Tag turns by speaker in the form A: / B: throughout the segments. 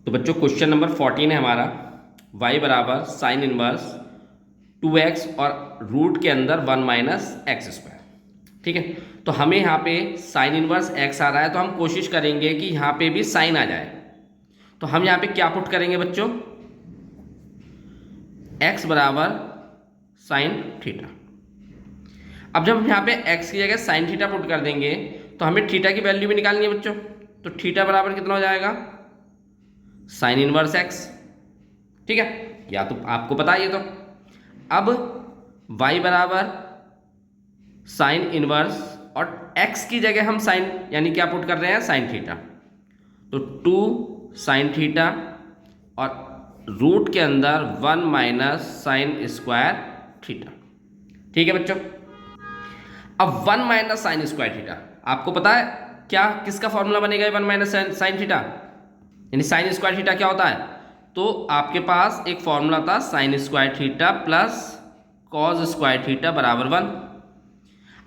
A: तो बच्चों question number 14 है हमारा, y बराबर साइन इनवर्स 2x और रूट के अंदर 1 माइनस एक्स स्क्वायर। ठीक है, तो हमें यहाँ पे साइन इनवर्स x आ रहा है, तो हम कोशिश करेंगे कि यहाँ पे भी साइन आ जाए। तो हम यहाँ पे क्या पुट करेंगे बच्चों, x बराबर साइन थीटा। अब जब हम यहाँ पे x की जगह साइन थीटा पुट कर देंगे तो हमें थीटा की वैल्यू भी निकालनी है बच्चों। तो थीटा बराबर कितना हो जाएगा, साइन इनवर्स x। ठीक है, या तो आपको पता है ये। तो अब y बराबर साइन इनवर्स और x की जगह हम साइन यानी क्या पुट कर रहे हैं, साइन थीटा। तो 2 साइन थीटा और रूट के अंदर 1 माइनस साइन स्क्वायर थीटा। ठीक है बच्चों, अब 1 माइनस साइन स्क्वायर थीटा आपको पता है क्या, किसका फॉर्मूला बनेगा 1 माइनस साइन थीटा, यानी साइन स्क्वायर थीटा क्या होता है। तो आपके पास एक फॉर्मूला था sine square theta plus cos square theta बराबर 1।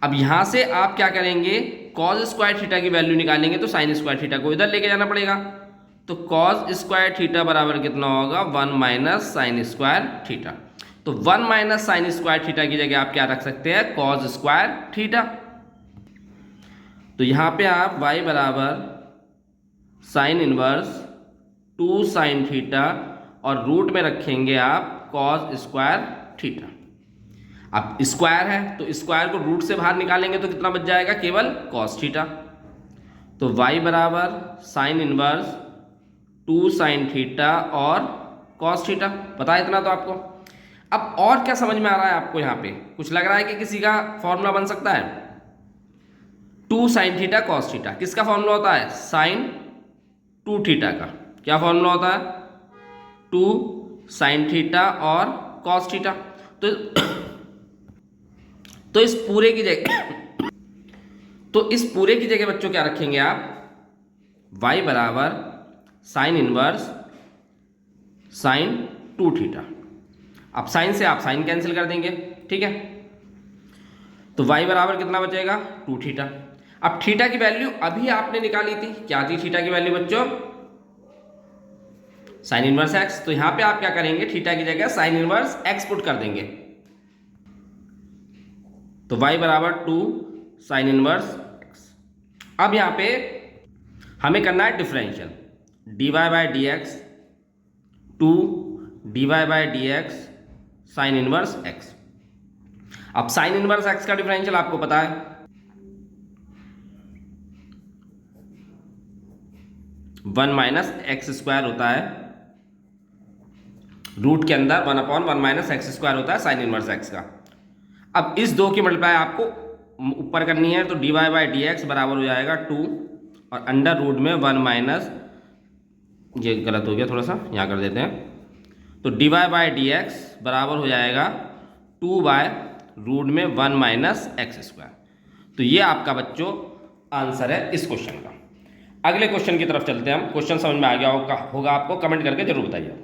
A: अब यहां से आप क्या करेंगे, कॉज स्क्वायर थीटा की वैल्यू निकालेंगे तो साइन स्क्वायर थीटा को इधर लेके जाना पड़ेगा। तो कॉज स्क्वायर थीटा बराबर कितना होगा, 1 माइनस साइन स्क्वायर थीटा। तो 1 माइनस साइन स्क्वायर थीटा की जगह आप क्या रख सकते हैं, कॉज स्क्वायर थीटा। तो यहां पे आप y बराबर साइन इनवर्स 2 साइन थीटा और रूट में रखेंगे आप कॉस स्क्वायर थीटा। अब स्क्वायर है तो स्क्वायर को रूट से बाहर निकालेंगे तो कितना बच जाएगा, केवल कॉस थीटा। तो y बराबर साइन इनवर्स 2 साइन थीटा और कॉस थीटा, पता है इतना तो आपको। अब और क्या समझ में आ रहा है आपको, यहाँ पे कुछ लग रहा है कि किसी का फॉर्मूला बन सकता है। 2 साइन थीटा कॉस थीटा किसका फॉर्मूला होता है, साइन 2 थीटा का क्या फॉर्मूला होता है, 2 साइन थीटा और कॉस थीटा। तो इस पूरे की जगह इस पूरे की जगह बच्चों क्या रखेंगे आप, y बराबर साइन इनवर्स साइन 2 थीटा। अब साइन से आप साइन कैंसिल कर देंगे। ठीक है, तो y बराबर कितना बचेगा, 2 थीटा। अब थीटा की वैल्यू अभी आपने निकाली थी, क्या थी थीटा की वैल्यू बच्चों, साइन इनवर्स x। तो यहां पे आप क्या करेंगे, थीटा की जगह साइन इनवर्स x पुट कर देंगे। तो y बराबर 2 साइन इनवर्स x। अब यहां पे हमें करना है differential, dy by d x 2 dy by d x sine inverse x। अब साइन इनवर्स x का डिफरेंशियल आपको पता है, वन माइनस एक्स स्क्वायर होता है, रूट के अंदर 1/1 माइनस एक्स स्क्वायर होता है साइन इनवर्स x का। अब इस 2 की मल्टीप्लाई आपको ऊपर करनी है, तो d y by d x बराबर हो जाएगा 2 और अंडर रूट में 1 माइनस, ये गलत हो गया थोड़ा सा, यहाँ कर देते हैं। तो d y by d x बराबर हो जाएगा 2 बाय रूट में 1 माइनस एक्स स्क्वायर। तो ये आपका बच्चों आंसर है इस क्वेश्चन का। अगले क्वेश्चन की तरफ चलते हैं हम। क्वेश्चन समझ में आ गया होगा आपको, कमेंट करके जरूर बताइए।